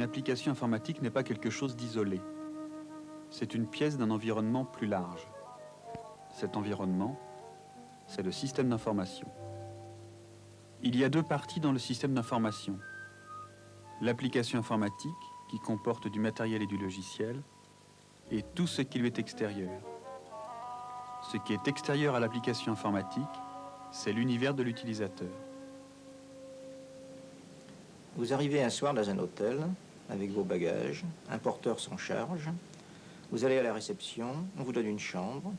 application informatique n'est pas quelque chose d'isolé. C'est une pièce d'un environnement plus large. Cet environnement, c'est le système d'information. Il y a deux parties dans le système d'information. L'application informatique, qui comporte du matériel et du logiciel, et tout ce qui lui est extérieur. Ce qui est extérieur à l'application informatique, c'est l'univers de l'utilisateur. Vous arrivez un soir dans un hôtel avec vos bagages, un porteur s'en charge. Vous allez à la réception, on vous donne une chambre.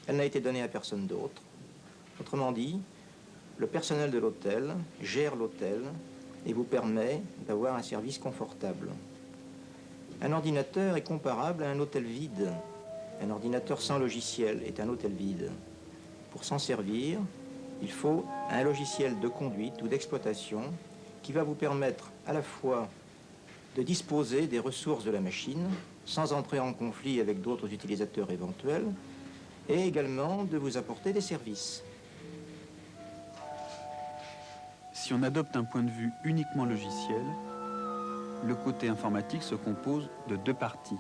Elle n'a été donnée à personne d'autre. Autrement dit, le personnel de l'hôtel gère l'hôtel et vous permet d'avoir un service confortable. Un ordinateur est comparable à un hôtel vide. Un ordinateur sans logiciel est un hôtel vide. Pour s'en servir, il faut un logiciel de conduite ou d'exploitation qui va vous permettre à la fois de disposer des ressources de la machine sans entrer en conflit avec d'autres utilisateurs éventuels et également de vous apporter des services. Si on adopte un point de vue uniquement logiciel, le côté informatique se compose de deux parties.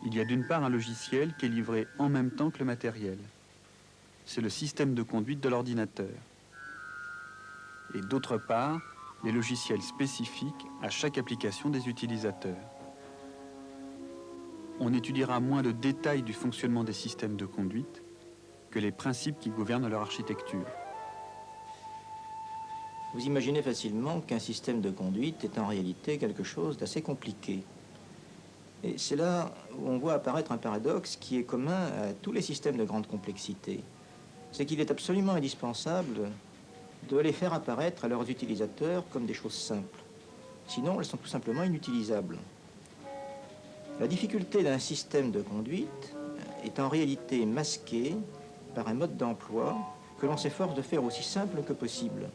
Il y a d'une part un logiciel qui est livré en même temps que le matériel. C'est le système de conduite de l'ordinateur. Et d'autre part, les logiciels spécifiques à chaque application des utilisateurs. On étudiera moins le détail du fonctionnement des systèmes de conduite que les principes qui gouvernent leur architecture. Vous imaginez facilement qu'un système de conduite est en réalité quelque chose d'assez compliqué. Et c'est là où on voit apparaître un paradoxe qui est commun à tous les systèmes de grande complexité. C'est qu'il est absolument indispensable de les faire apparaître à leurs utilisateurs comme des choses simples. Sinon, elles sont tout simplement inutilisables. La difficulté d'un système de conduite est en réalité masquée par un mode d'emploi que l'on s'efforce de faire aussi simple que possible.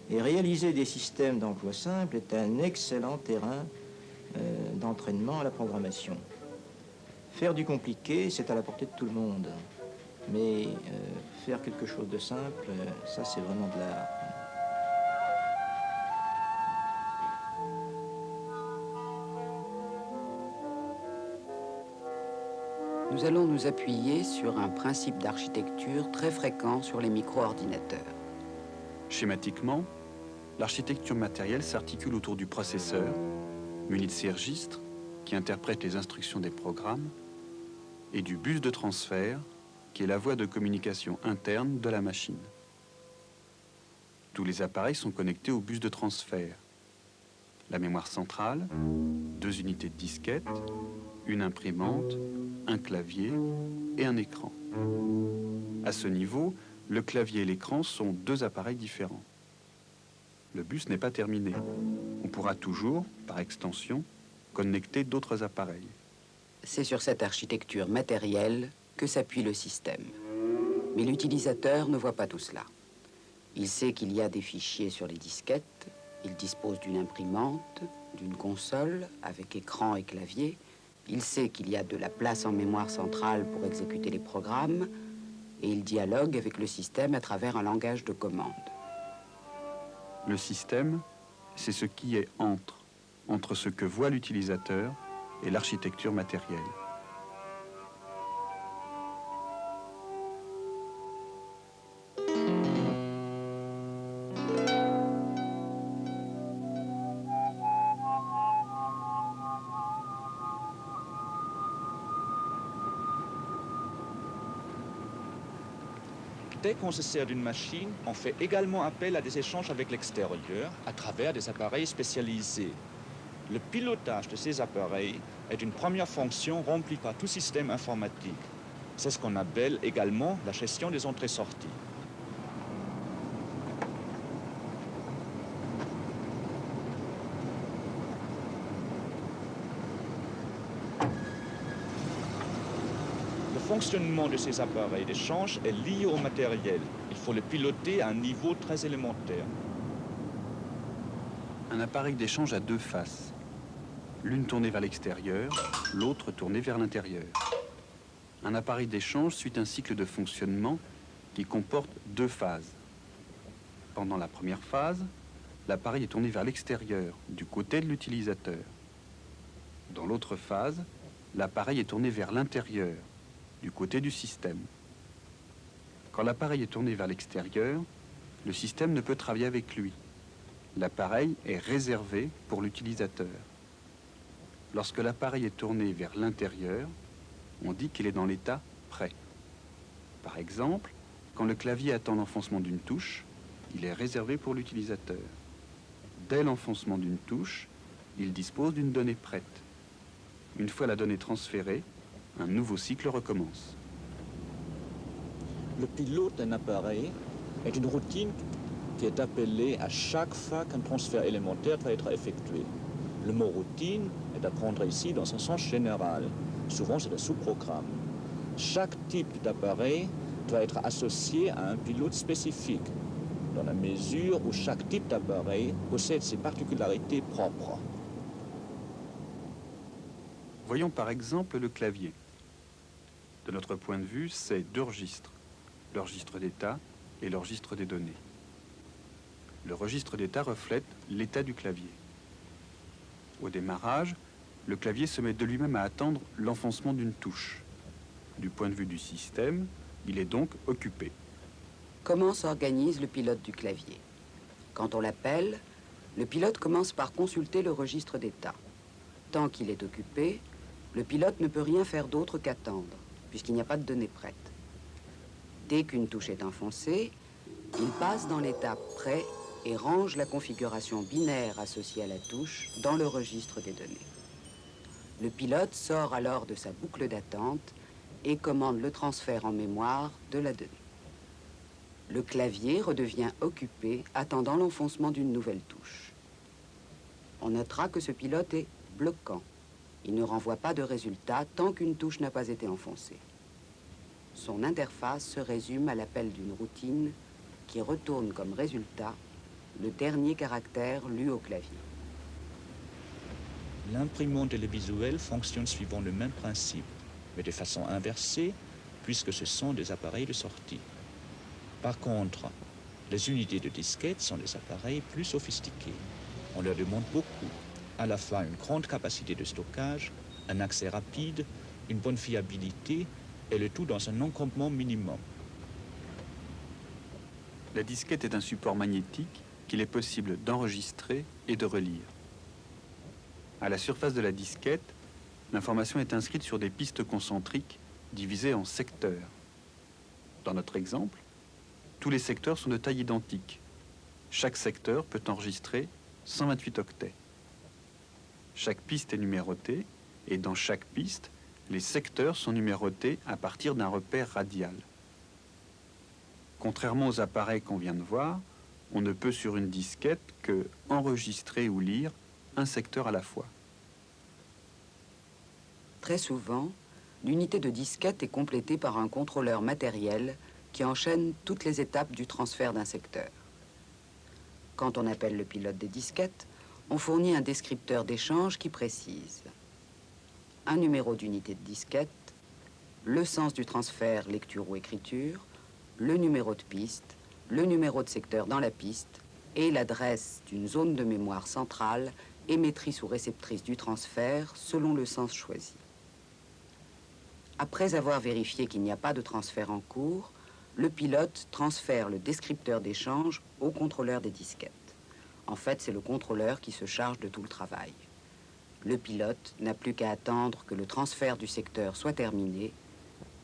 Et réaliser des systèmes d'emploi simple est un excellent terrain d'entraînement à la programmation. Faire du compliqué, c'est à la portée de tout le monde. Mais faire quelque chose de simple, ça c'est vraiment de l'art. Nous allons nous appuyer sur un principe d'architecture très fréquent sur les micro-ordinateurs. Schématiquement, l'architecture matérielle s'articule autour du processeur, muni de ces registres qui interprètent les instructions des programmes, et du bus de transfert, qui est la voie de communication interne de la machine. Tous les appareils sont connectés au bus de transfert. La mémoire centrale, 2 unités de disquette, une imprimante, un clavier et un écran. À ce niveau, le clavier et l'écran sont 2 appareils différents. Le bus n'est pas terminé. On pourra toujours, par extension, connecter d'autres appareils. C'est sur cette architecture matérielle que s'appuie le système. Mais l'utilisateur ne voit pas tout cela. Il sait qu'il y a des fichiers sur les disquettes, il dispose d'une imprimante, d'une console avec écran et clavier, il sait qu'il y a de la place en mémoire centrale pour exécuter les programmes, et il dialogue avec le système à travers un langage de commande. Le système, c'est ce qui est entre ce que voit l'utilisateur et l'architecture matérielle. Dès qu'on se sert d'une machine, on fait également appel à des échanges avec l'extérieur à travers des appareils spécialisés. Le pilotage de ces appareils est une première fonction remplie par tout système informatique. C'est ce qu'on appelle également la gestion des entrées-sorties. Le fonctionnement de ces appareils d'échange est lié au matériel. Il faut le piloter à un niveau très élémentaire. Un appareil d'échange a 2 faces. L'une tournée vers l'extérieur, l'autre tournée vers l'intérieur. Un appareil d'échange suit un cycle de fonctionnement qui comporte 2 phases. Pendant la première phase, l'appareil est tourné vers l'extérieur, du côté de l'utilisateur. Dans l'autre phase, l'appareil est tourné vers l'intérieur, du côté du système. Quand l'appareil est tourné vers l'extérieur, le système ne peut travailler avec lui. L'appareil est réservé pour l'utilisateur. Lorsque l'appareil est tourné vers l'intérieur, on dit qu'il est dans l'état prêt. Par exemple, quand le clavier attend l'enfoncement d'une touche, il est réservé pour l'utilisateur. Dès l'enfoncement d'une touche, il dispose d'une donnée prête. Une fois la donnée transférée, un nouveau cycle recommence. Le pilote d'un appareil est une routine qui est appelée à chaque fois qu'un transfert élémentaire doit être effectué. Le mot routine est à prendre ici dans un sens général. Souvent, c'est un sous-programme. Chaque type d'appareil doit être associé à un pilote spécifique, dans la mesure où chaque type d'appareil possède ses particularités propres. Voyons par exemple le clavier. De notre point de vue, c'est deux registres, le registre d'état et le registre des données. Le registre d'état reflète l'état du clavier. Au démarrage, le clavier se met de lui-même à attendre l'enfoncement d'une touche. Du point de vue du système, il est donc occupé. Comment s'organise le pilote du clavier? Quand on l'appelle, le pilote commence par consulter le registre d'état. Tant qu'il est occupé, le pilote ne peut rien faire d'autre qu'attendre, puisqu'il n'y a pas de données prêtes. Dès qu'une touche est enfoncée, il passe dans l'état prêt et range la configuration binaire associée à la touche dans le registre des données. Le pilote sort alors de sa boucle d'attente et commande le transfert en mémoire de la donnée. Le clavier redevient occupé, attendant l'enfoncement d'une nouvelle touche. On notera que ce pilote est bloquant. Il ne renvoie pas de résultat tant qu'une touche n'a pas été enfoncée. Son interface se résume à l'appel d'une routine qui retourne comme résultat le dernier caractère lu au clavier. L'imprimante télévisuelle fonctionne suivant le même principe, mais de façon inversée, puisque ce sont des appareils de sortie. Par contre, les unités de disquette sont des appareils plus sophistiqués. On leur demande beaucoup, à la fois une grande capacité de stockage, un accès rapide, une bonne fiabilité, et le tout dans un encombrement minimum. La disquette est un support magnétique qu'il est possible d'enregistrer et de relire. À la surface de la disquette, l'information est inscrite sur des pistes concentriques divisées en secteurs. Dans notre exemple, tous les secteurs sont de taille identique. Chaque secteur peut enregistrer 128 octets. Chaque piste est numérotée et dans chaque piste, les secteurs sont numérotés à partir d'un repère radial. Contrairement aux appareils qu'on vient de voir, on ne peut sur une disquette que enregistrer ou lire un secteur à la fois. Très souvent, l'unité de disquette est complétée par un contrôleur matériel qui enchaîne toutes les étapes du transfert d'un secteur. Quand on appelle le pilote des disquettes, on fournit un descripteur d'échange qui précise un numéro d'unité de disquette, le sens du transfert lecture ou écriture, le numéro de piste, le numéro de secteur dans la piste et l'adresse d'une zone de mémoire centrale émettrice ou réceptrice du transfert selon le sens choisi. Après avoir vérifié qu'il n'y a pas de transfert en cours, le pilote transfère le descripteur d'échange au contrôleur des disquettes. En fait, c'est le contrôleur qui se charge de tout le travail. Le pilote n'a plus qu'à attendre que le transfert du secteur soit terminé.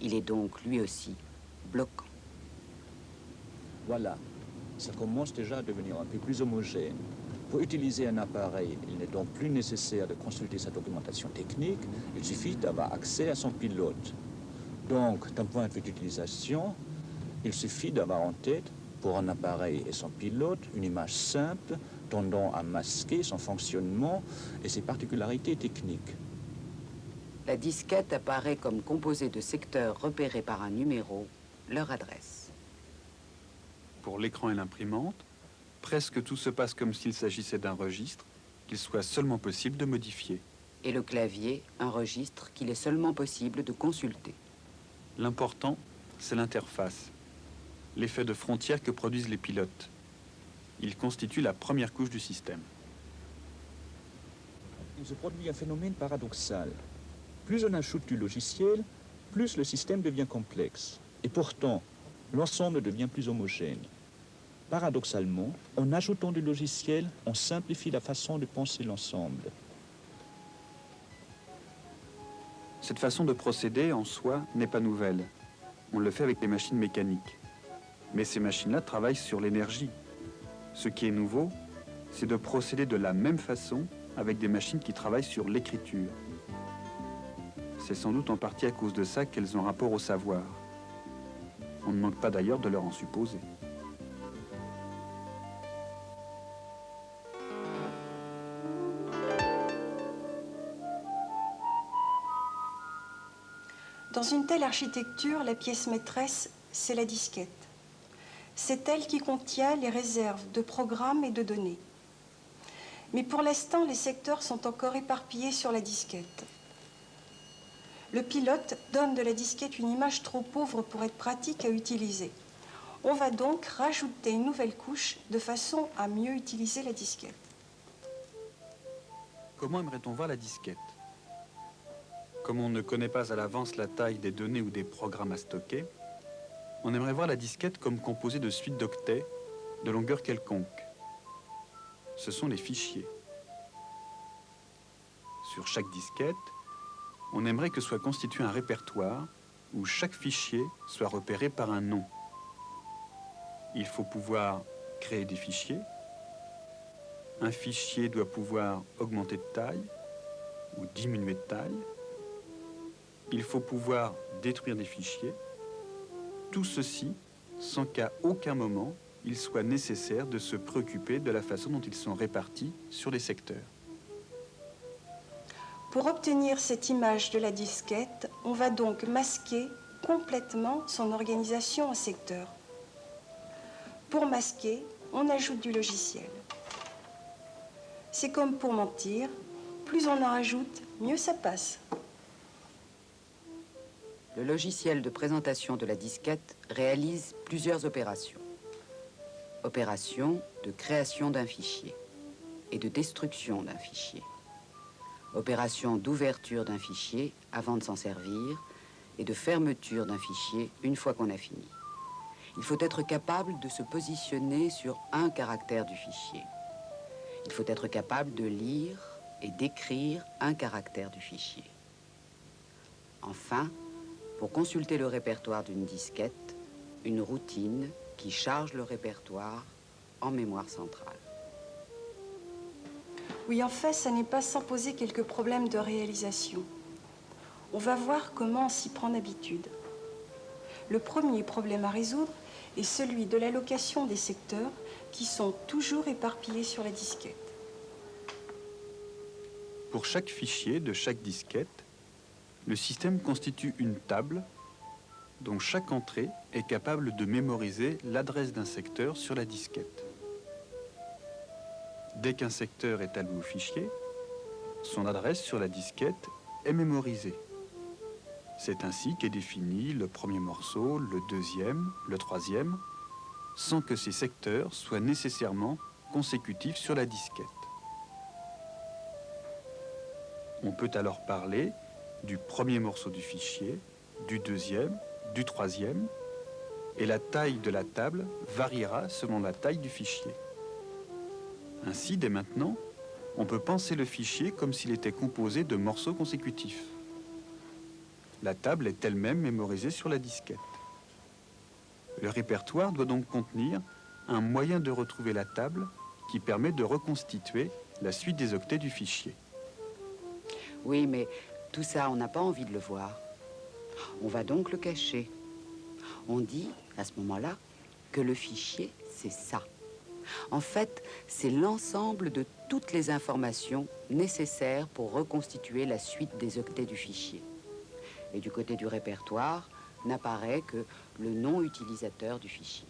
Il est donc lui aussi bloquant. Voilà, ça commence déjà à devenir un peu plus homogène. Pour utiliser un appareil, il n'est donc plus nécessaire de consulter sa documentation technique, il suffit d'avoir accès à son pilote. Donc, d'un point de vue d'utilisation, il suffit d'avoir en tête, pour un appareil et son pilote, une image simple tendant à masquer son fonctionnement et ses particularités techniques. La disquette apparaît comme composée de secteurs repérés par un numéro, leur adresse. Pour l'écran et l'imprimante, presque tout se passe comme s'il s'agissait d'un registre qu'il soit seulement possible de modifier. Et le clavier, un registre qu'il est seulement possible de consulter. L'important, c'est l'interface, l'effet de frontière que produisent les pilotes. Il constitue la première couche du système. Il se produit un phénomène paradoxal. Plus on ajoute du logiciel, plus le système devient complexe. Et pourtant, l'ensemble devient plus homogène. Paradoxalement, en ajoutant du logiciel, on simplifie la façon de penser l'ensemble. Cette façon de procéder, en soi, n'est pas nouvelle. On le fait avec les machines mécaniques. Mais ces machines-là travaillent sur l'énergie. Ce qui est nouveau, c'est de procéder de la même façon avec des machines qui travaillent sur l'écriture. C'est sans doute en partie à cause de ça qu'elles ont rapport au savoir. On ne manque pas d'ailleurs de leur en supposer. Dans une telle architecture, la pièce maîtresse, c'est la disquette. C'est elle qui contient les réserves de programmes et de données. Mais pour l'instant, les secteurs sont encore éparpillés sur la disquette. Le pilote donne de la disquette une image trop pauvre pour être pratique à utiliser. On va donc rajouter une nouvelle couche de façon à mieux utiliser la disquette. Comment aimerait-on voir la disquette? Comme on ne connaît pas à l'avance la taille des données ou des programmes à stocker, on aimerait voir la disquette comme composée de suites d'octets de longueur quelconque. Ce sont les fichiers. Sur chaque disquette, on aimerait que soit constitué un répertoire où chaque fichier soit repéré par un nom. Il faut pouvoir créer des fichiers. Un fichier doit pouvoir augmenter de taille ou diminuer de taille. Il faut pouvoir détruire des fichiers. Tout ceci sans qu'à aucun moment il soit nécessaire de se préoccuper de la façon dont ils sont répartis sur les secteurs. Pour obtenir cette image de la disquette, on va donc masquer complètement son organisation en secteurs. Pour masquer, on ajoute du logiciel. C'est comme pour mentir, plus on en rajoute, mieux ça passe. Le logiciel de présentation de la disquette réalise plusieurs opérations. Opération de création d'un fichier et de destruction d'un fichier. Opération d'ouverture d'un fichier avant de s'en servir et de fermeture d'un fichier une fois qu'on a fini. Il faut être capable de se positionner sur un caractère du fichier. Il faut être capable de lire et d'écrire un caractère du fichier. Enfin, pour consulter le répertoire d'une disquette, une routine qui charge le répertoire en mémoire centrale. Oui, en fait, ça n'est pas sans poser quelques problèmes de réalisation. On va voir comment on s'y prend d'habitude. Le premier problème à résoudre est celui de l'allocation des secteurs qui sont toujours éparpillés sur la disquette. Pour chaque fichier de chaque disquette, le système constitue une table dont chaque entrée est capable de mémoriser l'adresse d'un secteur sur la disquette. Dès qu'un secteur est alloué au fichier, son adresse sur la disquette est mémorisée. C'est ainsi qu'est défini le premier morceau, le deuxième, le troisième, sans que ces secteurs soient nécessairement consécutifs sur la disquette. On peut alors parler du premier morceau du fichier, du deuxième, du troisième, et la taille de la table variera selon la taille du fichier. Ainsi, dès maintenant, on peut penser le fichier comme s'il était composé de morceaux consécutifs. La table est elle-même mémorisée sur la disquette. Le répertoire doit donc contenir un moyen de retrouver la table qui permet de reconstituer la suite des octets du fichier. Oui, mais tout ça, on n'a pas envie de le voir. On va donc le cacher. On dit, à ce moment-là, que le fichier, c'est ça. En fait, c'est l'ensemble de toutes les informations nécessaires pour reconstituer la suite des octets du fichier. Et du côté du répertoire, n'apparaît que le nom utilisateur du fichier.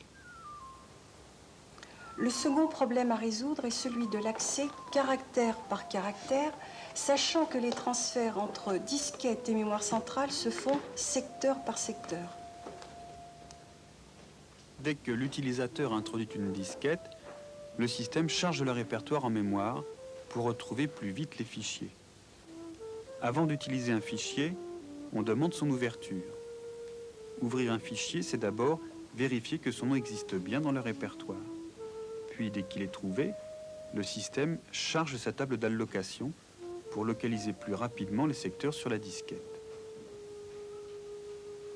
Le second problème à résoudre est celui de l'accès caractère par caractère, sachant que les transferts entre disquette et mémoire centrale se font secteur par secteur. Dès que l'utilisateur introduit une disquette, le système charge le répertoire en mémoire pour retrouver plus vite les fichiers. Avant d'utiliser un fichier, on demande son ouverture. Ouvrir un fichier, c'est d'abord vérifier que son nom existe bien dans le répertoire. Puis, dès qu'il est trouvé, le système charge sa table d'allocation pour localiser plus rapidement les secteurs sur la disquette.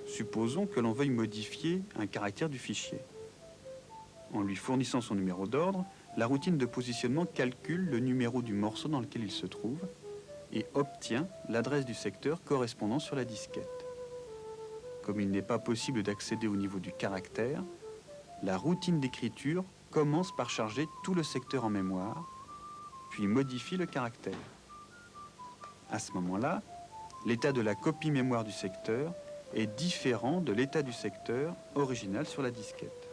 Supposons que l'on veuille modifier un caractère du fichier. En lui fournissant son numéro d'ordre, la routine de positionnement calcule le numéro du morceau dans lequel il se trouve et obtient l'adresse du secteur correspondant sur la disquette. Comme il n'est pas possible d'accéder au niveau du caractère, la routine d'écriture commence par charger tout le secteur en mémoire, puis modifie le caractère. À ce moment-là, l'état de la copie mémoire du secteur est différent de l'état du secteur original sur la disquette.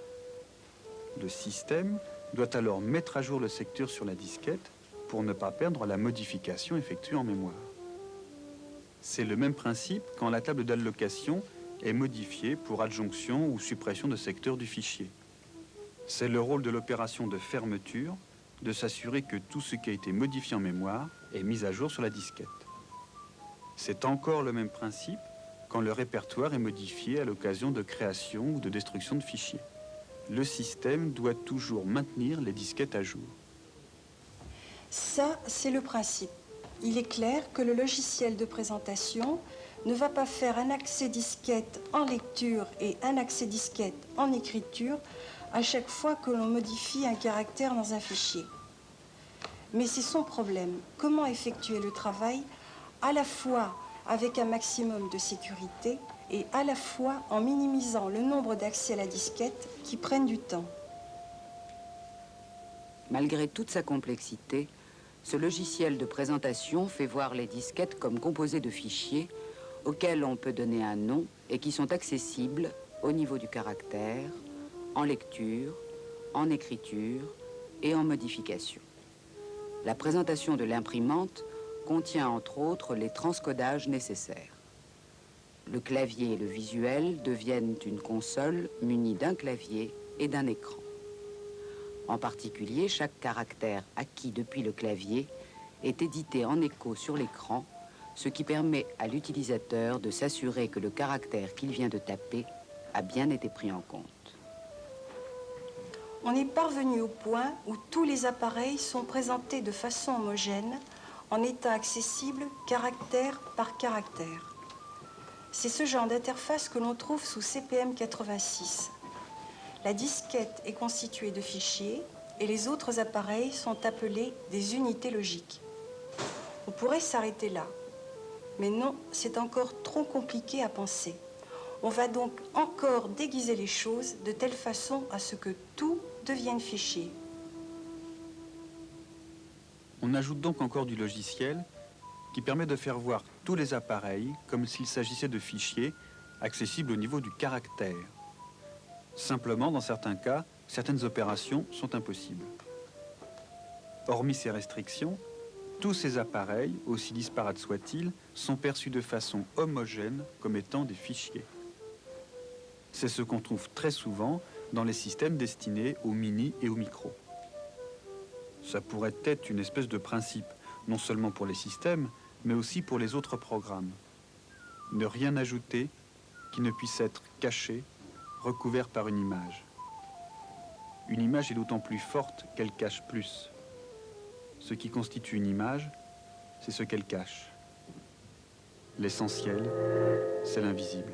Le système doit alors mettre à jour le secteur sur la disquette pour ne pas perdre la modification effectuée en mémoire. C'est le même principe quand la table d'allocation est modifiée pour adjonction ou suppression de secteurs du fichier. C'est le rôle de l'opération de fermeture de s'assurer que tout ce qui a été modifié en mémoire est mis à jour sur la disquette. C'est encore le même principe quand le répertoire est modifié à l'occasion de création ou de destruction de fichiers. Le système doit toujours maintenir les disquettes à jour. Ça, c'est le principe. Il est clair que le logiciel de présentation ne va pas faire un accès disquette en lecture et un accès disquette en écriture à chaque fois que l'on modifie un caractère dans un fichier. Mais c'est son problème. Comment effectuer le travail à la fois avec un maximum de sécurité et à la fois en minimisant le nombre d'accès à la disquette qui prennent du temps. Malgré toute sa complexité, ce logiciel de présentation fait voir les disquettes comme composées de fichiers auxquels on peut donner un nom et qui sont accessibles au niveau du caractère, en lecture, en écriture et en modification. La présentation de l'imprimante contient entre autres les transcodages nécessaires. Le clavier et le visuel deviennent une console munie d'un clavier et d'un écran. En particulier, chaque caractère acquis depuis le clavier est édité en écho sur l'écran, ce qui permet à l'utilisateur de s'assurer que le caractère qu'il vient de taper a bien été pris en compte. On est parvenu au point où tous les appareils sont présentés de façon homogène, en état accessible caractère par caractère. C'est ce genre d'interface que l'on trouve sous CPM 86. La disquette est constituée de fichiers et les autres appareils sont appelés des unités logiques. On pourrait s'arrêter là, mais non, c'est encore trop compliqué à penser. On va donc encore déguiser les choses de telle façon à ce que tout devienne fichier. On ajoute donc encore du logiciel qui permet de faire voir tous les appareils comme s'il s'agissait de fichiers accessibles au niveau du caractère. Simplement, dans certains cas, certaines opérations sont impossibles. Hormis ces restrictions, tous ces appareils, aussi disparates soient-ils, sont perçus de façon homogène comme étant des fichiers. C'est ce qu'on trouve très souvent dans les systèmes destinés aux mini et aux micros. Ça pourrait être une espèce de principe, non seulement pour les systèmes, mais aussi pour les autres programmes. Ne rien ajouter qui ne puisse être caché, recouvert par une image. Une image est d'autant plus forte qu'elle cache plus. Ce qui constitue une image, c'est ce qu'elle cache. L'essentiel, c'est l'invisible.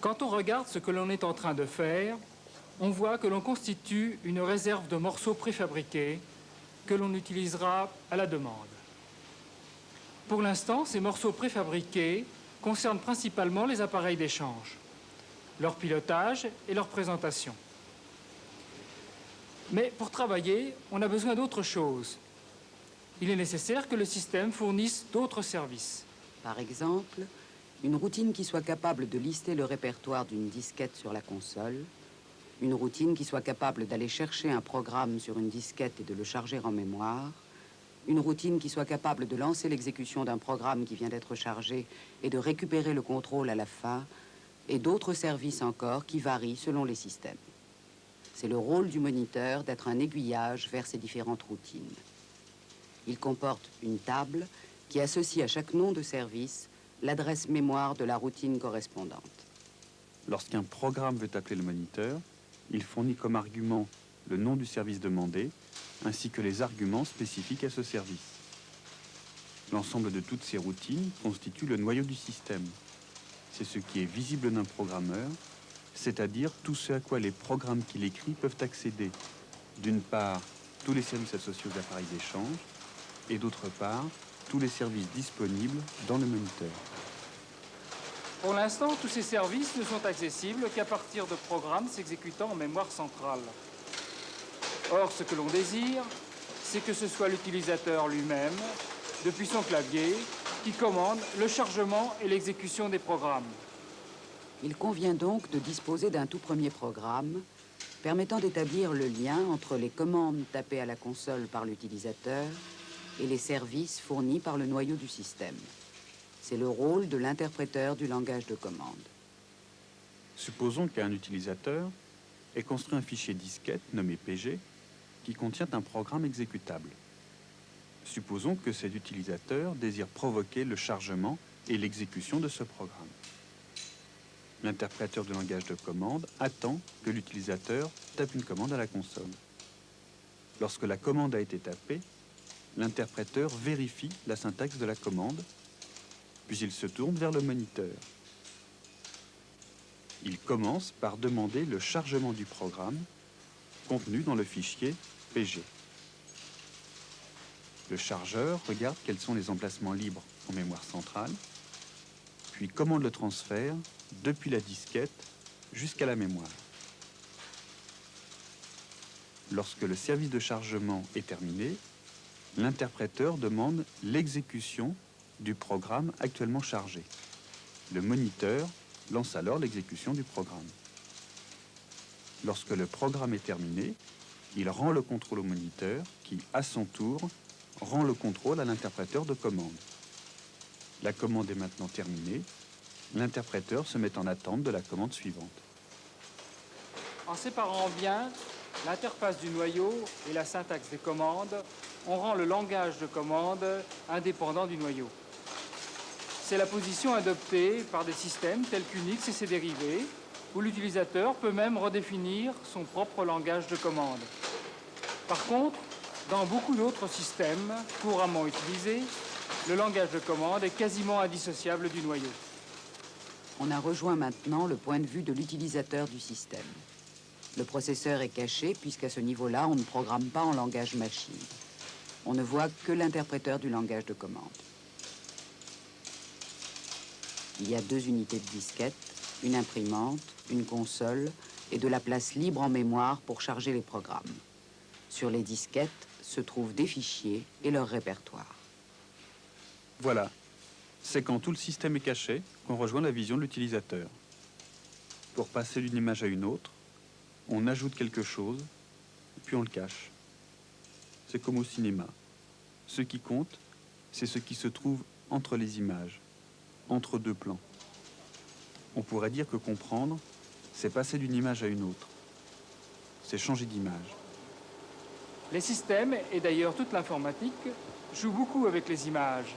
Quand on regarde ce que l'on est en train de faire, on voit que l'on constitue une réserve de morceaux préfabriqués que l'on utilisera à la demande. Pour l'instant, ces morceaux préfabriqués concernent principalement les appareils d'échange, leur pilotage et leur présentation. Mais pour travailler, on a besoin d'autre chose. Il est nécessaire que le système fournisse d'autres services. Par exemple, une routine qui soit capable de lister le répertoire d'une disquette sur la console, une routine qui soit capable d'aller chercher un programme sur une disquette et de le charger en mémoire, une routine qui soit capable de lancer l'exécution d'un programme qui vient d'être chargé et de récupérer le contrôle à la fin, et d'autres services encore qui varient selon les systèmes. C'est le rôle du moniteur d'être un aiguillage vers ces différentes routines. Il comporte une table qui associe à chaque nom de service l'adresse mémoire de la routine correspondante. Lorsqu'un programme veut appeler le moniteur, il fournit comme argument le nom du service demandé, ainsi que les arguments spécifiques à ce service. L'ensemble de toutes ces routines constitue le noyau du système. C'est ce qui est visible d'un programmeur, c'est-à-dire tout ce à quoi les programmes qu'il écrit peuvent accéder. D'une part, tous les services associés aux appareils d'échange, et d'autre part, tous les services disponibles dans le moniteur. Pour l'instant, tous ces services ne sont accessibles qu'à partir de programmes s'exécutant en mémoire centrale. Or, ce que l'on désire, c'est que ce soit l'utilisateur lui-même, depuis son clavier, qui commande le chargement et l'exécution des programmes. Il convient donc de disposer d'un tout premier programme permettant d'établir le lien entre les commandes tapées à la console par l'utilisateur et les services fournis par le noyau du système. C'est le rôle de l'interpréteur du langage de commande. Supposons qu'un utilisateur ait construit un fichier disquette nommé PG qui contient un programme exécutable. Supposons que cet utilisateur désire provoquer le chargement et l'exécution de ce programme. L'interpréteur de langage de commande attend que l'utilisateur tape une commande à la console. Lorsque la commande a été tapée, l'interpréteur vérifie la syntaxe de la commande, puis il se tourne vers le moniteur. Il commence par demander le chargement du programme contenu dans le fichier PG. Le chargeur regarde quels sont les emplacements libres en mémoire centrale, puis commande le transfert depuis la disquette jusqu'à la mémoire. Lorsque le service de chargement est terminé, l'interpréteur demande l'exécution du programme actuellement chargé. Le moniteur lance alors l'exécution du programme. Lorsque le programme est terminé, il rend le contrôle au moniteur qui, à son tour, rend le contrôle à l'interpréteur de commande. La commande est maintenant terminée. L'interpréteur se met en attente de la commande suivante. En séparant bien l'interface du noyau et la syntaxe des commandes, on rend le langage de commande indépendant du noyau. C'est la position adoptée par des systèmes tels qu'Unix et ses dérivés, où l'utilisateur peut même redéfinir son propre langage de commande. Par contre, dans beaucoup d'autres systèmes couramment utilisés, le langage de commande est quasiment indissociable du noyau. On a rejoint maintenant le point de vue de l'utilisateur du système. Le processeur est caché puisqu'à ce niveau-là, on ne programme pas en langage machine. On ne voit que l'interpréteur du langage de commande. Il y a 2 unités de disquette, une imprimante, une console et de la place libre en mémoire pour charger les programmes. Sur les disquettes se trouvent des fichiers et leur répertoire. Voilà, c'est quand tout le système est caché qu'on rejoint la vision de l'utilisateur. Pour passer d'une image à une autre, on ajoute quelque chose, puis on le cache. C'est comme au cinéma. Ce qui compte, c'est ce qui se trouve entre les images, entre 2 plans. On pourrait dire que comprendre, c'est passer d'une image à une autre. C'est changer d'image. Les systèmes, et d'ailleurs toute l'informatique, jouent beaucoup avec les images.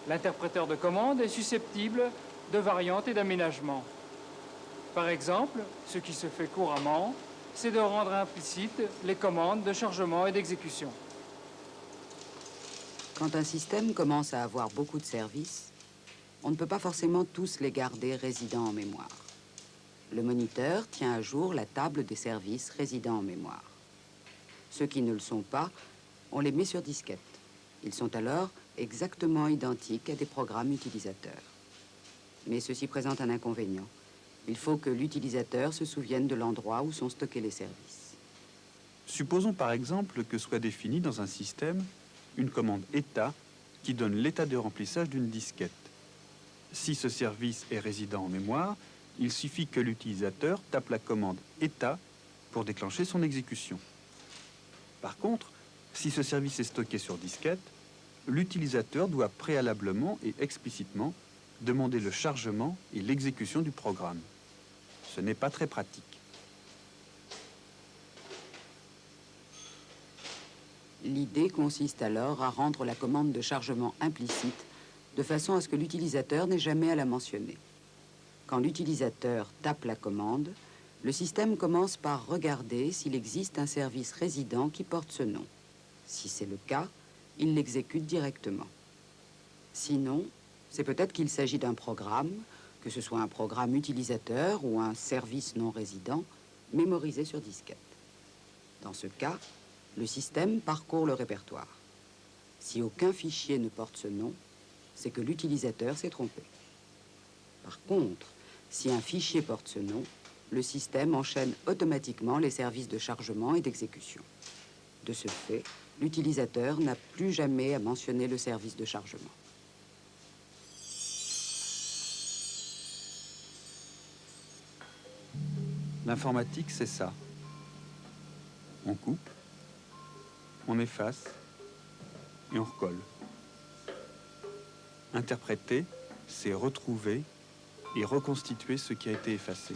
L'interpréteur de commande est susceptible de variantes et d'aménagements. Par exemple, ce qui se fait couramment, c'est de rendre implicites les commandes de chargement et d'exécution. Quand un système commence à avoir beaucoup de services, on ne peut pas forcément tous les garder résidant en mémoire. Le moniteur tient à jour la table des services résidant en mémoire. Ceux qui ne le sont pas, on les met sur disquette. Ils sont alors exactement identiques à des programmes utilisateurs. Mais ceci présente un inconvénient. Il faut que l'utilisateur se souvienne de l'endroit où sont stockés les services. Supposons par exemple que soit définie dans un système une commande état qui donne l'état de remplissage d'une disquette. Si ce service est résident en mémoire, il suffit que l'utilisateur tape la commande état pour déclencher son exécution. Par contre, si ce service est stocké sur disquette, l'utilisateur doit préalablement et explicitement demander le chargement et l'exécution du programme. Ce n'est pas très pratique. L'idée consiste alors à rendre la commande de chargement implicite de façon à ce que l'utilisateur n'ait jamais à la mentionner. Quand l'utilisateur tape la commande, le système commence par regarder s'il existe un service résident qui porte ce nom. Si c'est le cas, il l'exécute directement. Sinon, c'est peut-être qu'il s'agit d'un programme, que ce soit un programme utilisateur ou un service non résident, mémorisé sur disquette. Dans ce cas, le système parcourt le répertoire. Si aucun fichier ne porte ce nom, c'est que l'utilisateur s'est trompé. Par contre, si un fichier porte ce nom, le système enchaîne automatiquement les services de chargement et d'exécution. De ce fait, l'utilisateur n'a plus jamais à mentionner le service de chargement. L'informatique, c'est ça. On coupe, on efface et on recolle. Interpréter, c'est retrouver et reconstituer ce qui a été effacé.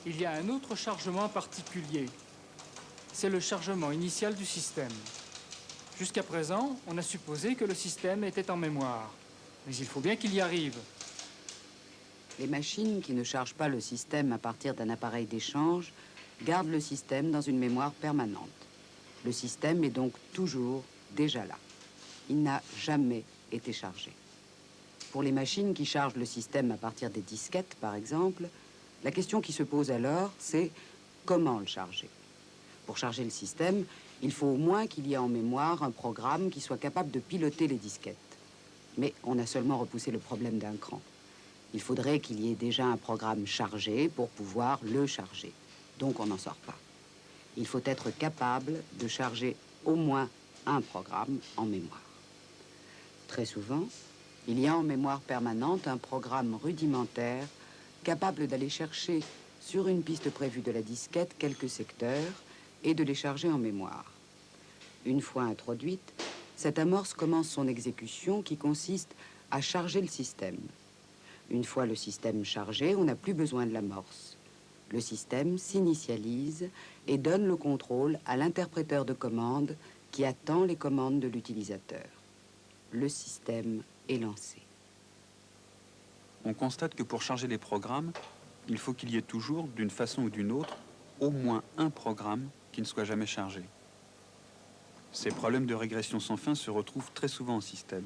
Il y a un autre chargement particulier. C'est le chargement initial du système. Jusqu'à présent, on a supposé que le système était en mémoire. Mais il faut bien qu'il y arrive. Les machines qui ne chargent pas le système à partir d'un appareil d'échange gardent le système dans une mémoire permanente. Le système est donc toujours déjà là. Il n'a jamais été chargé. Pour les machines qui chargent le système à partir des disquettes, par exemple, la question qui se pose alors, c'est comment le charger? Pour charger le système, il faut au moins qu'il y ait en mémoire un programme qui soit capable de piloter les disquettes. Mais on a seulement repoussé le problème d'un cran. Il faudrait qu'il y ait déjà un programme chargé pour pouvoir le charger. Donc on n'en sort pas. Il faut être capable de charger au moins un programme en mémoire. Très souvent, il y a en mémoire permanente un programme rudimentaire capable d'aller chercher sur une piste prévue de la disquette quelques secteurs et de les charger en mémoire. Une fois introduite, cette amorce commence son exécution qui consiste à charger le système. Une fois le système chargé, on n'a plus besoin de l'amorce. Le système s'initialise et donne le contrôle à l'interpréteur de commande qui attend les commandes de l'utilisateur. Le système est lancé. On constate que pour charger les programmes, il faut qu'il y ait toujours, d'une façon ou d'une autre, au moins un programme qui ne soit jamais chargé. Ces problèmes de régression sans fin se retrouvent très souvent au système.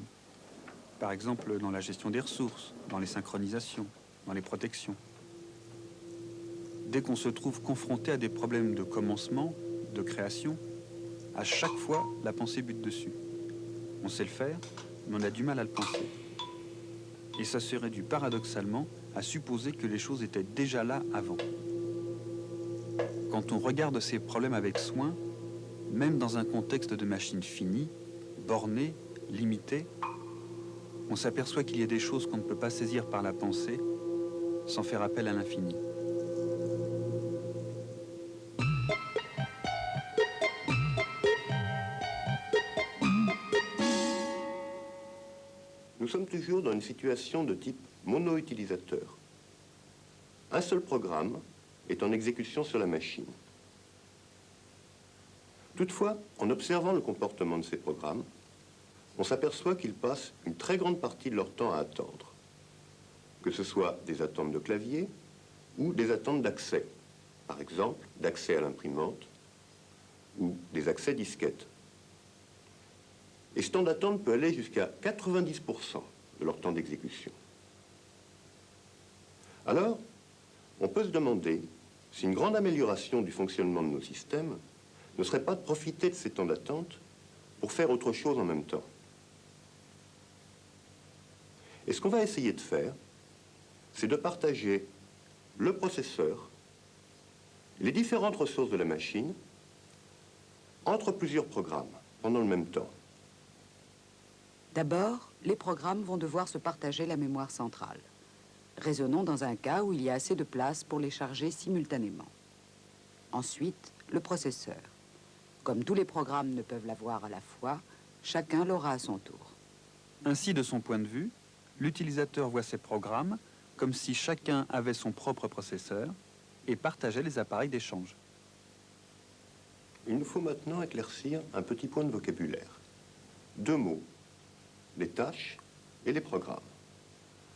Par exemple, dans la gestion des ressources, dans les synchronisations, dans les protections. Dès qu'on se trouve confronté à des problèmes de commencement, de création, à chaque fois, la pensée bute dessus. On sait le faire, mais on a du mal à le penser. Et ça se réduit paradoxalement à supposer que les choses étaient déjà là avant. Quand on regarde ces problèmes avec soin, même dans un contexte de machine finie, bornée, limitée, on s'aperçoit qu'il y a des choses qu'on ne peut pas saisir par la pensée sans faire appel à l'infini. Nous sommes toujours dans une situation de type mono-utilisateur. Un seul programme est en exécution sur la machine. Toutefois, en observant le comportement de ces programmes, on s'aperçoit qu'ils passent une très grande partie de leur temps à attendre. Que ce soit des attentes de clavier, ou des attentes d'accès, par exemple d'accès à l'imprimante ou des accès disquettes. Et ce temps d'attente peut aller jusqu'à 90% de leur temps d'exécution. Alors, on peut se demander si une grande amélioration du fonctionnement de nos systèmes ne serait pas de profiter de ces temps d'attente pour faire autre chose en même temps. Et ce qu'on va essayer de faire, c'est de partager le processeur, les différentes ressources de la machine, entre plusieurs programmes pendant le même temps. D'abord, les programmes vont devoir se partager la mémoire centrale. Raisonnons dans un cas où il y a assez de place pour les charger simultanément. Ensuite, le processeur. Comme tous les programmes ne peuvent l'avoir à la fois, chacun l'aura à son tour. Ainsi, de son point de vue, l'utilisateur voit ses programmes comme si chacun avait son propre processeur et partageait les appareils d'échange. Il nous faut maintenant éclaircir un petit point de vocabulaire. Deux mots, les tâches et les programmes.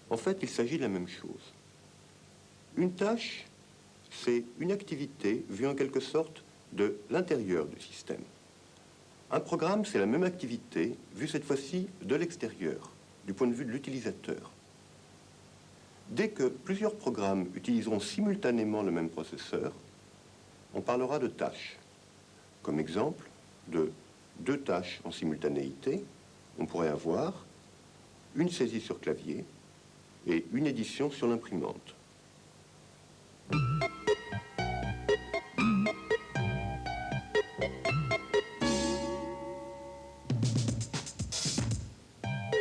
En fait, il s'agit de la même chose. Une tâche, c'est une activité vue en quelque sorte de l'intérieur du système. Un programme, c'est la même activité vue cette fois-ci de l'extérieur, du point de vue de l'utilisateur. Dès que plusieurs programmes utiliseront simultanément le même processeur, on parlera de tâches. Comme exemple, de deux tâches en simultanéité, on pourrait avoir une saisie sur clavier et une édition sur l'imprimante.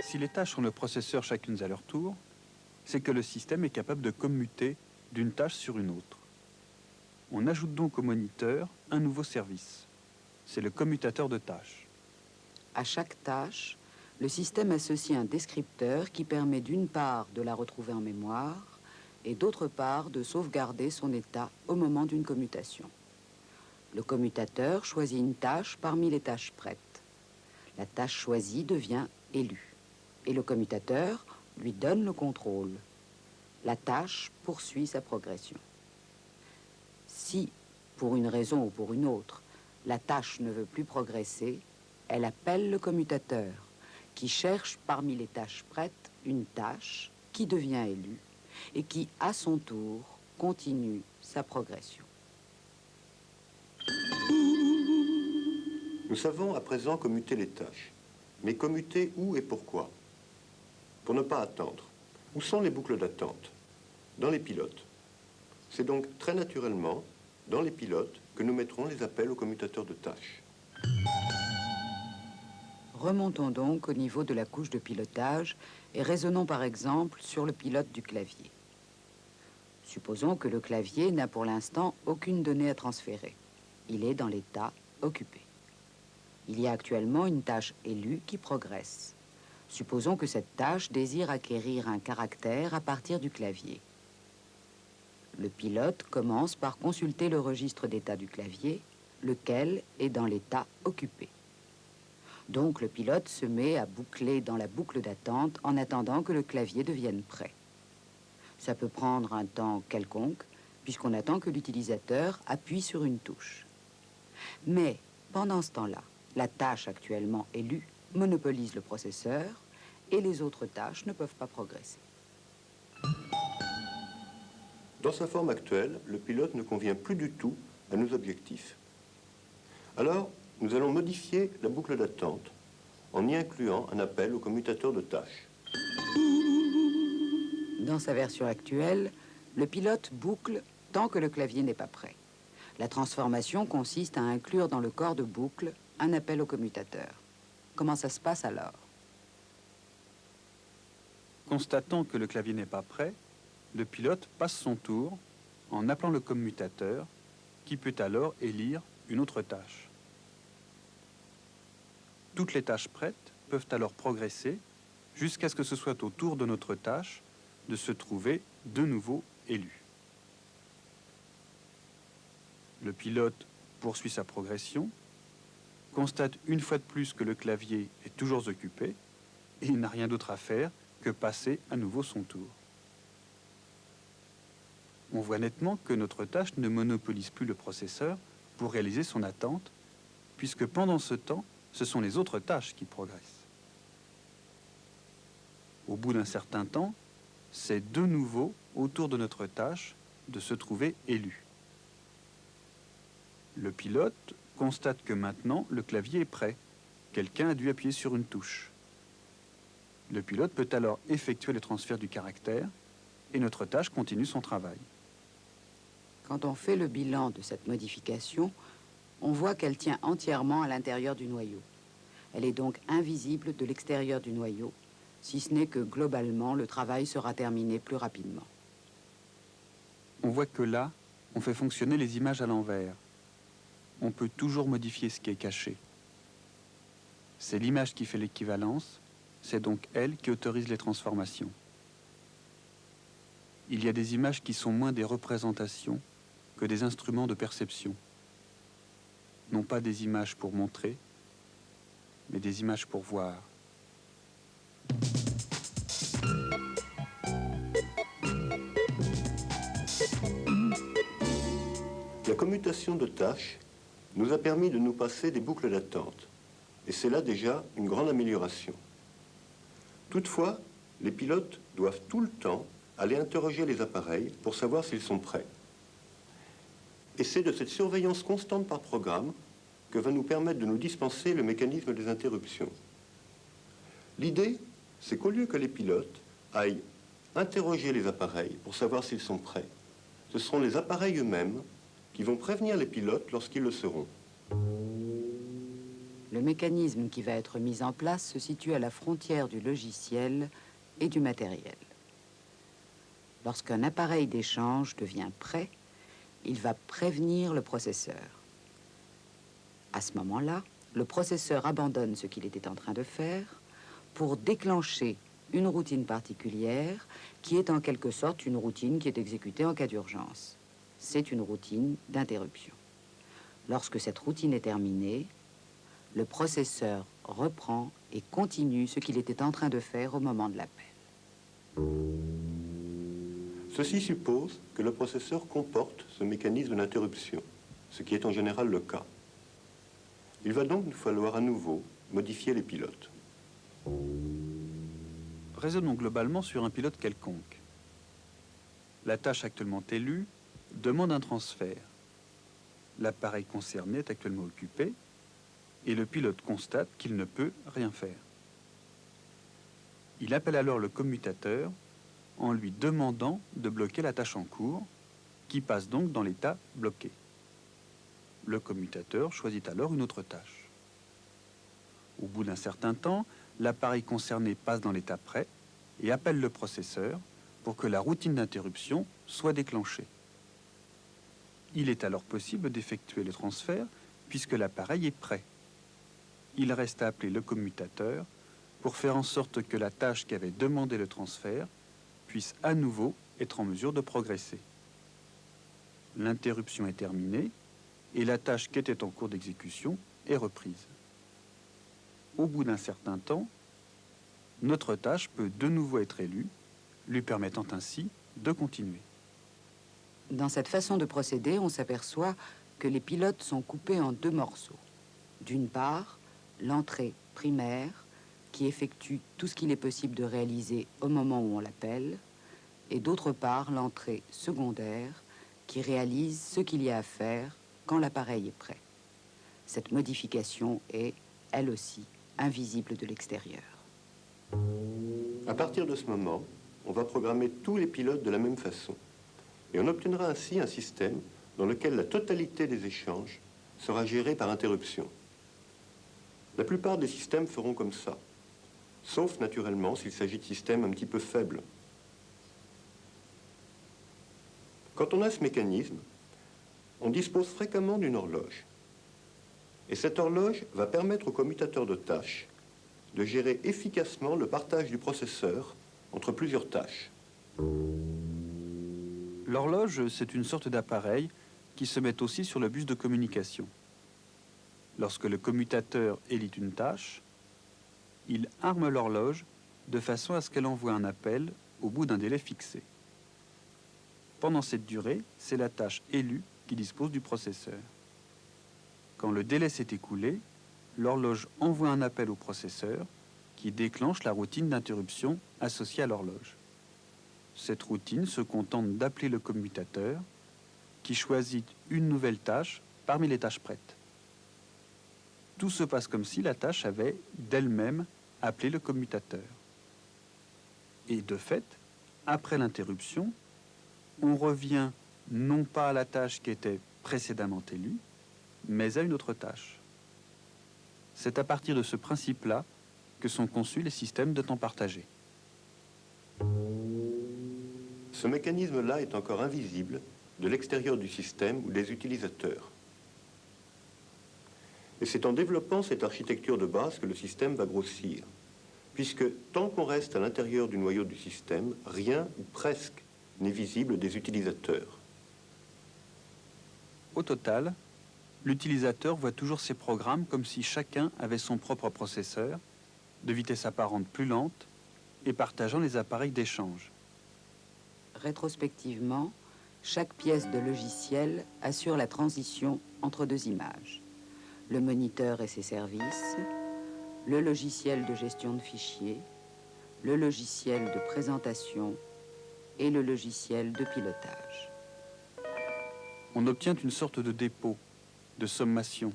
Si les tâches ont le processeur chacune à leur tour, c'est que le système est capable de commuter d'une tâche sur une autre. On ajoute donc au moniteur un nouveau service. C'est le commutateur de tâches. À chaque tâche, le système associe un descripteur qui permet d'une part de la retrouver en mémoire et d'autre part de sauvegarder son état au moment d'une commutation. Le commutateur choisit une tâche parmi les tâches prêtes. La tâche choisie devient élue et le commutateur lui donne le contrôle. La tâche poursuit sa progression. Si, pour une raison ou pour une autre, la tâche ne veut plus progresser, elle appelle le commutateur, qui cherche parmi les tâches prêtes une tâche qui devient élue et qui, à son tour, continue sa progression. Nous savons à présent commuter les tâches. Mais commuter où et pourquoi? Pour ne pas attendre. Où sont les boucles d'attente? Dans les pilotes. C'est donc très naturellement dans les pilotes que nous mettrons les appels au commutateur de tâches. Remontons donc au niveau de la couche de pilotage et raisonnons par exemple sur le pilote du clavier. Supposons que le clavier n'a pour l'instant aucune donnée à transférer. Il est dans l'état occupé. Il y a actuellement une tâche élue qui progresse. Supposons que cette tâche désire acquérir un caractère à partir du clavier. Le pilote commence par consulter le registre d'état du clavier, lequel est dans l'état occupé. Donc le pilote se met à boucler dans la boucle d'attente en attendant que le clavier devienne prêt. Ça peut prendre un temps quelconque, puisqu'on attend que l'utilisateur appuie sur une touche. Mais pendant ce temps-là, la tâche actuellement élue monopolise le processeur et les autres tâches ne peuvent pas progresser. Dans sa forme actuelle, le pilote ne convient plus du tout à nos objectifs. Alors, nous allons modifier la boucle d'attente en y incluant un appel au commutateur de tâches. Dans sa version actuelle, le pilote boucle tant que le clavier n'est pas prêt. La transformation consiste à inclure dans le corps de boucle un appel au commutateur. Comment ça se passe alors? Constatant que le clavier n'est pas prêt, le pilote passe son tour en appelant le commutateur qui peut alors élire une autre tâche. Toutes les tâches prêtes peuvent alors progresser jusqu'à ce que ce soit au tour de notre tâche de se trouver de nouveau élue. Le pilote poursuit sa progression, constate une fois de plus que le clavier est toujours occupé et il n'a rien d'autre à faire que passer à nouveau son tour. On voit nettement que notre tâche ne monopolise plus le processeur pour réaliser son attente, puisque pendant ce temps, ce sont les autres tâches qui progressent. Au bout d'un certain temps, c'est de nouveau autour de notre tâche de se trouver élu. Le pilote constate que maintenant le clavier est prêt. Quelqu'un a dû appuyer sur une touche. Le pilote peut alors effectuer le transfert du caractère et notre tâche continue son travail. Quand on fait le bilan de cette modification, on voit qu'elle tient entièrement à l'intérieur du noyau. Elle est donc invisible de l'extérieur du noyau, si ce n'est que globalement, le travail sera terminé plus rapidement. On voit que là, on fait fonctionner les images à l'envers. On peut toujours modifier ce qui est caché. C'est l'image qui fait l'équivalence, c'est donc elle qui autorise les transformations. Il y a des images qui sont moins des représentations que des instruments de perception. Non pas des images pour montrer, mais des images pour voir. La commutation de tâches nous a permis de nous passer des boucles d'attente. Et c'est là déjà une grande amélioration. Toutefois, les pilotes doivent tout le temps aller interroger les appareils pour savoir s'ils sont prêts. Et c'est de cette surveillance constante par programme que va nous permettre de nous dispenser le mécanisme des interruptions. L'idée, c'est qu'au lieu que les pilotes aillent interroger les appareils pour savoir s'ils sont prêts, ce seront les appareils eux-mêmes qui vont prévenir les pilotes lorsqu'ils le seront. Le mécanisme qui va être mis en place se situe à la frontière du logiciel et du matériel. Lorsqu'un appareil d'échange devient prêt, il va prévenir le processeur. À ce moment-là, le processeur abandonne ce qu'il était en train de faire pour déclencher une routine particulière qui est en quelque sorte une routine qui est exécutée en cas d'urgence. C'est une routine d'interruption. Lorsque cette routine est terminée, le processeur reprend et continue ce qu'il était en train de faire au moment de l'appel. Ceci suppose que le processeur comporte ce mécanisme d'interruption, ce qui est en général le cas. Il va donc nous falloir à nouveau modifier les pilotes. Raisonnons globalement sur un pilote quelconque. La tâche actuellement élue demande un transfert. L'appareil concerné est actuellement occupé et le pilote constate qu'il ne peut rien faire. Il appelle alors le commutateur en lui demandant de bloquer la tâche en cours, qui passe donc dans l'état bloqué. Le commutateur choisit alors une autre tâche. Au bout d'un certain temps, l'appareil concerné passe dans l'état prêt et appelle le processeur pour que la routine d'interruption soit déclenchée. Il est alors possible d'effectuer le transfert puisque l'appareil est prêt. Il reste à appeler le commutateur pour faire en sorte que la tâche qui avait demandé le transfert puisse à nouveau être en mesure de progresser. L'interruption est terminée et la tâche qui était en cours d'exécution est reprise. Au bout d'un certain temps, notre tâche peut de nouveau être élue, lui permettant ainsi de continuer. Dans cette façon de procéder, on s'aperçoit que les pilotes sont coupés en deux morceaux. D'une part, l'entrée primaire, qui effectue tout ce qu'il est possible de réaliser au moment où on l'appelle, et d'autre part, l'entrée secondaire, qui réalise ce qu'il y a à faire quand l'appareil est prêt. Cette modification est, elle aussi, invisible de l'extérieur. À partir de ce moment, on va programmer tous les pilotes de la même façon. Et on obtiendra ainsi un système dans lequel la totalité des échanges sera gérée par interruption. La plupart des systèmes feront comme ça, sauf naturellement s'il s'agit de systèmes un petit peu faibles. Quand on a ce mécanisme, on dispose fréquemment d'une horloge. Et cette horloge va permettre au commutateur de tâches de gérer efficacement le partage du processeur entre plusieurs tâches. L'horloge, c'est une sorte d'appareil qui se met aussi sur le bus de communication. Lorsque le commutateur élit une tâche, il arme l'horloge de façon à ce qu'elle envoie un appel au bout d'un délai fixé. Pendant cette durée, c'est la tâche élue qui dispose du processeur. Quand le délai s'est écoulé, l'horloge envoie un appel au processeur qui déclenche la routine d'interruption associée à l'horloge. Cette routine se contente d'appeler le commutateur qui choisit une nouvelle tâche parmi les tâches prêtes. Tout se passe comme si la tâche avait d'elle-même appelé le commutateur. Et de fait, après l'interruption, on revient non pas à la tâche qui était précédemment élue, mais à une autre tâche. C'est à partir de ce principe-là que sont conçus les systèmes de temps partagé. Ce mécanisme-là est encore invisible de l'extérieur du système ou des utilisateurs. Et c'est en développant cette architecture de base que le système va grossir, puisque tant qu'on reste à l'intérieur du noyau du système, rien ou presque n'est visible des utilisateurs. Au total, l'utilisateur voit toujours ses programmes comme si chacun avait son propre processeur, de vitesse apparente plus lente, et partageant les appareils d'échange. Rétrospectivement, chaque pièce de logiciel assure la transition entre deux images. Le moniteur et ses services, le logiciel de gestion de fichiers, le logiciel de présentation et le logiciel de pilotage. On obtient une sorte de dépôt, de sommation,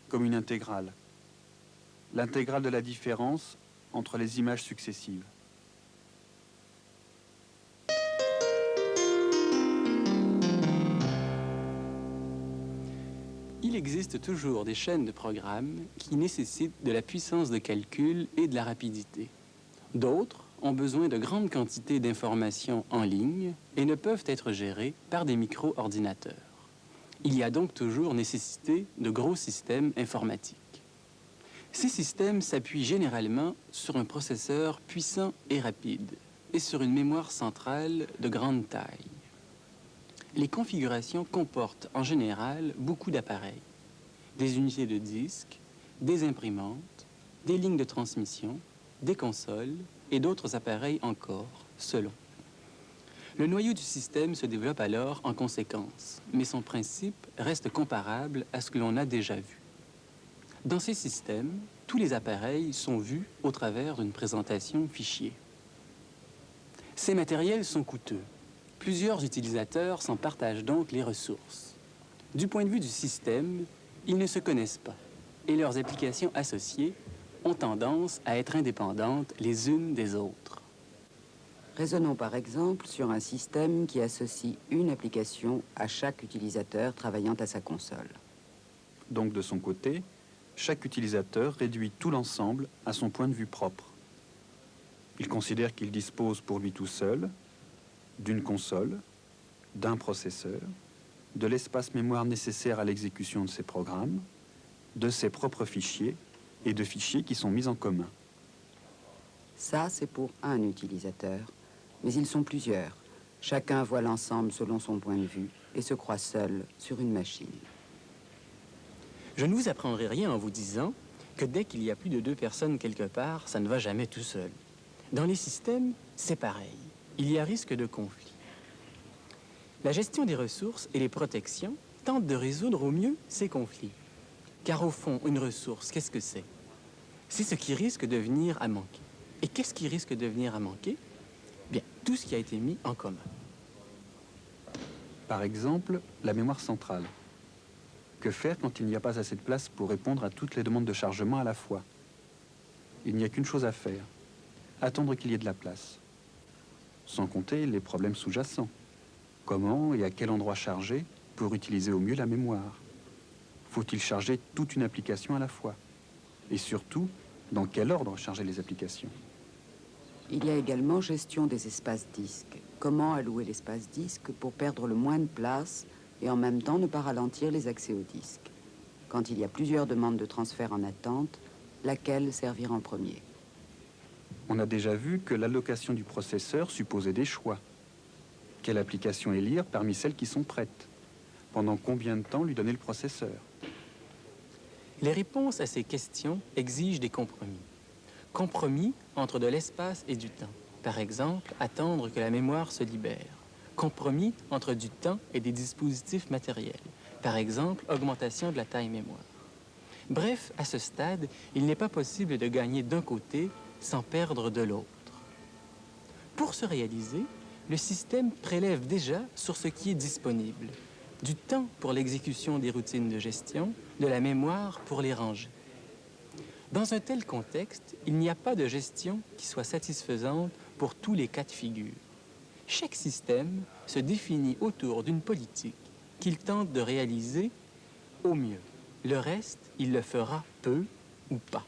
comme une intégrale. L'intégrale de la différence entre les images successives. Il existe toujours des chaînes de programmes qui nécessitent de la puissance de calcul et de la rapidité. D'autres ont besoin de grandes quantités d'informations en ligne et ne peuvent être gérées par des micro-ordinateurs. Il y a donc toujours nécessité de gros systèmes informatiques. Ces systèmes s'appuient généralement sur un processeur puissant et rapide et sur une mémoire centrale de grande taille. Les configurations comportent en général beaucoup d'appareils, des unités de disque, des imprimantes, des lignes de transmission, des consoles et d'autres appareils encore, selon. Le noyau du système se développe alors en conséquence, mais son principe reste comparable à ce que l'on a déjà vu. Dans ces systèmes, tous les appareils sont vus au travers d'une présentation fichier. Ces matériels sont coûteux. Plusieurs utilisateurs s'en partagent donc les ressources. Du point de vue du système, ils ne se connaissent pas et leurs applications associées ont tendance à être indépendantes les unes des autres. Raisonnons par exemple sur un système qui associe une application à chaque utilisateur travaillant à sa console. Donc de son côté, chaque utilisateur réduit tout l'ensemble à son point de vue propre. Il considère qu'il dispose pour lui tout seul d'une console, d'un processeur, de l'espace mémoire nécessaire à l'exécution de ses programmes, de ses propres fichiers et de fichiers qui sont mis en commun. Ça, c'est pour un utilisateur, mais ils sont plusieurs. Chacun voit l'ensemble selon son point de vue et se croit seul sur une machine. Je ne vous apprendrai rien en vous disant que dès qu'il y a plus de 2 personnes quelque part, ça ne va jamais tout seul. Dans les systèmes, c'est pareil. Il y a risque de conflit. La gestion des ressources et les protections tentent de résoudre au mieux ces conflits. Car au fond, une ressource, qu'est-ce que c'est? C'est ce qui risque de venir à manquer. Et qu'est-ce qui risque de venir à manquer? Bien, tout ce qui a été mis en commun. Par exemple, la mémoire centrale. Que faire quand il n'y a pas assez de place pour répondre à toutes les demandes de chargement à la fois? Il n'y a qu'une chose à faire, attendre qu'il y ait de la place. Sans compter les problèmes sous-jacents. Comment et à quel endroit charger pour utiliser au mieux la mémoire? Faut-il charger toute une application à la fois? Et surtout, dans quel ordre charger les applications? Il y a également gestion des espaces disques. Comment allouer l'espace disque pour perdre le moins de place et en même temps ne pas ralentir les accès au disque? Quand il y a plusieurs demandes de transfert en attente, laquelle servir en premier? On a déjà vu que l'allocation du processeur supposait des choix. Quelle application élire parmi celles qui sont prêtes? Pendant combien de temps lui donner le processeur? Les réponses à ces questions exigent des compromis. Compromis entre de l'espace et du temps. Par exemple, attendre que la mémoire se libère. compromis entre du temps et des dispositifs matériels. Par exemple, augmentation de la taille mémoire. Bref, à ce stade, il n'est pas possible de gagner d'un côté sans perdre de l'autre. Pour ce réaliser, le système prélève déjà sur ce qui est disponible. Du temps pour l'exécution des routines de gestion, de la mémoire pour les ranger. Dans un tel contexte, il n'y a pas de gestion qui soit satisfaisante pour tous les cas de figure. Chaque système se définit autour d'une politique qu'il tente de réaliser au mieux. Le reste, il le fera peu ou pas.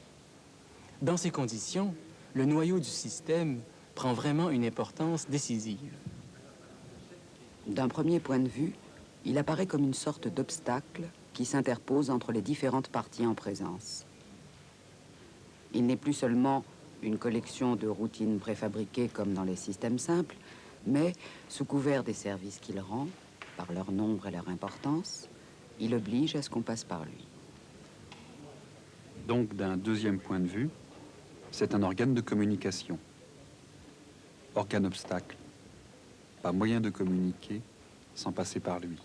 Dans ces conditions, le noyau du système prend vraiment une importance décisive. D'un premier point de vue, il apparaît comme une sorte d'obstacle qui s'interpose entre les différentes parties en présence. Il n'est plus seulement une collection de routines préfabriquées comme dans les systèmes simples, mais, sous couvert des services qu'il rend, par leur nombre et leur importance, il oblige à ce qu'on passe par lui. Donc, d'un deuxième point de vue, c'est un organe de communication. Organe obstacle. Pas moyen de communiquer sans passer par lui.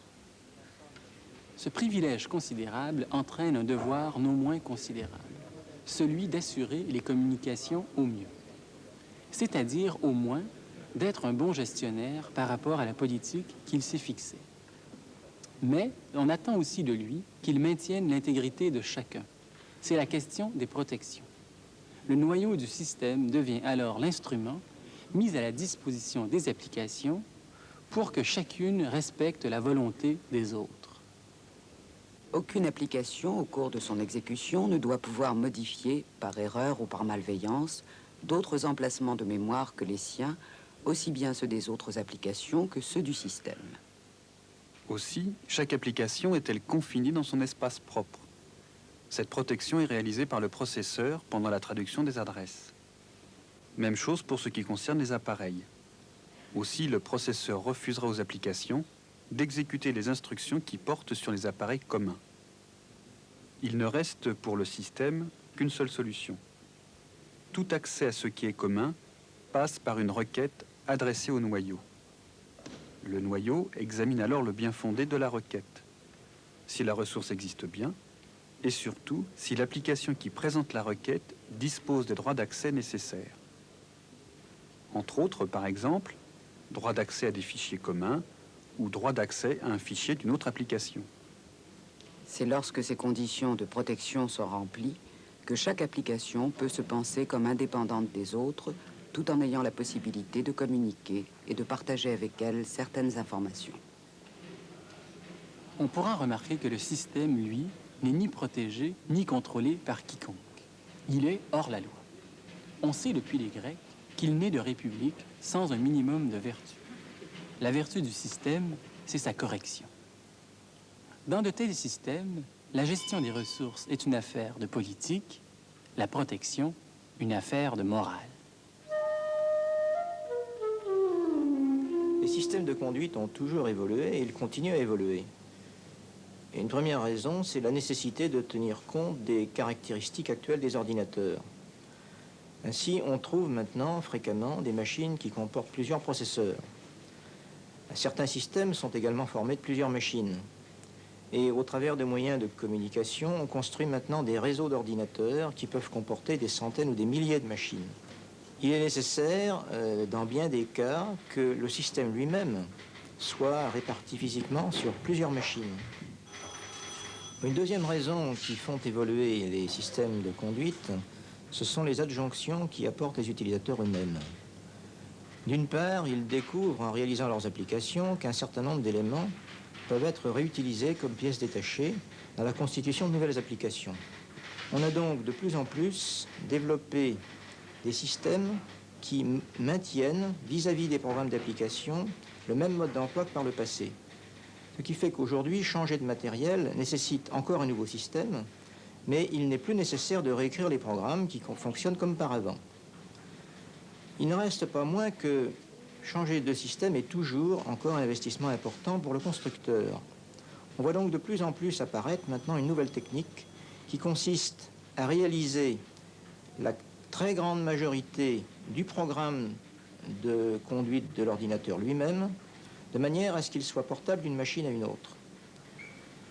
Ce privilège considérable entraîne un devoir non moins considérable, celui d'assurer les communications au mieux, c'est-à-dire au moins d'être un bon gestionnaire par rapport à la politique qu'il s'est fixée. Mais on attend aussi de lui qu'il maintienne l'intégrité de chacun. C'est la question des protections. Le noyau du système devient alors l'instrument mis à la disposition des applications pour que chacune respecte la volonté des autres. Aucune application, au cours de son exécution, ne doit pouvoir modifier, par erreur ou par malveillance, d'autres emplacements de mémoire que les siens, aussi bien ceux des autres applications que ceux du système. Aussi, chaque application est-elle confinée dans son espace propre. Cette protection est réalisée par le processeur pendant la traduction des adresses. Même chose pour ce qui concerne les appareils. Aussi, le processeur refusera aux applications d'exécuter les instructions qui portent sur les appareils communs. Il ne reste pour le système qu'une seule solution. Tout accès à ce qui est commun passe par une requête adressée au noyau. Le noyau examine alors le bien fondé de la requête, si la ressource existe bien, et surtout si l'application qui présente la requête dispose des droits d'accès nécessaires. Entre autres, par exemple, droit d'accès à des fichiers communs ou droit d'accès à un fichier d'une autre application. C'est lorsque ces conditions de protection sont remplies que chaque application peut se penser comme indépendante des autres, tout en ayant la possibilité de communiquer et de partager avec elle certaines informations. On pourra remarquer que le système, lui, n'est ni protégé ni contrôlé par quiconque. Il est hors la loi. On sait depuis les Grecs qu'il n'est de république sans un minimum de vertu. La vertu du système, c'est sa correction. Dans de tels systèmes, la gestion des ressources est une affaire de politique, la protection, une affaire de morale. Les systèmes de conduite ont toujours évolué et ils continuent à évoluer. Et une première raison, c'est la nécessité de tenir compte des caractéristiques actuelles des ordinateurs. Ainsi, on trouve maintenant fréquemment des machines qui comportent plusieurs processeurs. Certains systèmes sont également formés de plusieurs machines. Et au travers de moyens de communication, on construit maintenant des réseaux d'ordinateurs qui peuvent comporter des centaines ou des milliers de machines. Il est nécessaire, dans bien des cas, que le système lui-même soit réparti physiquement sur plusieurs machines. Une deuxième raison qui font évoluer les systèmes de conduite, ce sont les adjonctions qui apportent les utilisateurs eux-mêmes. D'une part, ils découvrent en réalisant leurs applications qu'un certain nombre d'éléments peuvent être réutilisés comme pièces détachées dans la constitution de nouvelles applications. On a donc de plus en plus développé des systèmes qui maintiennent vis-à-vis des programmes d'application le même mode d'emploi que par le passé. Ce qui fait qu'aujourd'hui, changer de matériel nécessite encore un nouveau système, mais il n'est plus nécessaire de réécrire les programmes qui fonctionnent comme par avant. Il ne reste pas moins que changer de système est toujours encore un investissement important pour le constructeur. On voit donc de plus en plus apparaître maintenant une nouvelle technique qui consiste à réaliser la très grande majorité du programme de conduite de l'ordinateur lui-même de manière à ce qu'il soit portable d'une machine à une autre.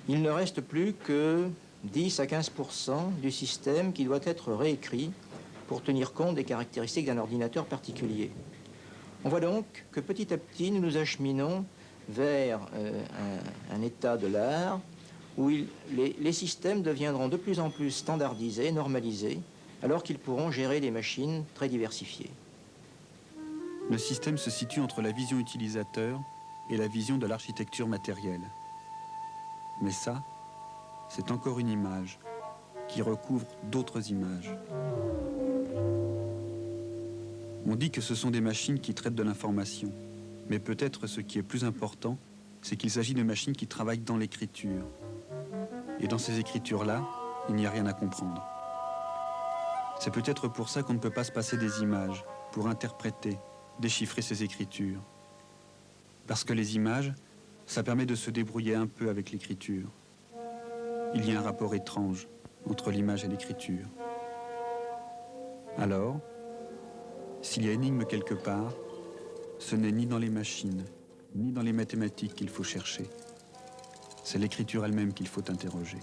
Il ne reste plus que 10 à 15% du système qui doit être réécrit pour tenir compte des caractéristiques d'un ordinateur particulier. On voit donc que petit à petit, nous nous acheminons vers un état de l'art où les systèmes deviendront de plus en plus standardisés, normalisés, alors qu'ils pourront gérer des machines très diversifiées. Le système se situe entre la vision utilisateur et la vision de l'architecture matérielle. Mais ça, c'est encore une image qui recouvre d'autres images. On dit que ce sont des machines qui traitent de l'information, mais peut-être ce qui est plus important, c'est qu'il s'agit de machines qui travaillent dans l'écriture. Et dans ces écritures-là, il n'y a rien à comprendre. C'est peut-être pour ça qu'on ne peut pas se passer des images, pour interpréter, déchiffrer ces écritures. Parce que les images, ça permet de se débrouiller un peu avec l'écriture. Il y a un rapport étrange entre l'image et l'écriture. Alors, s'il y a énigme quelque part, ce n'est ni dans les machines, ni dans les mathématiques qu'il faut chercher. C'est l'écriture elle-même qu'il faut interroger.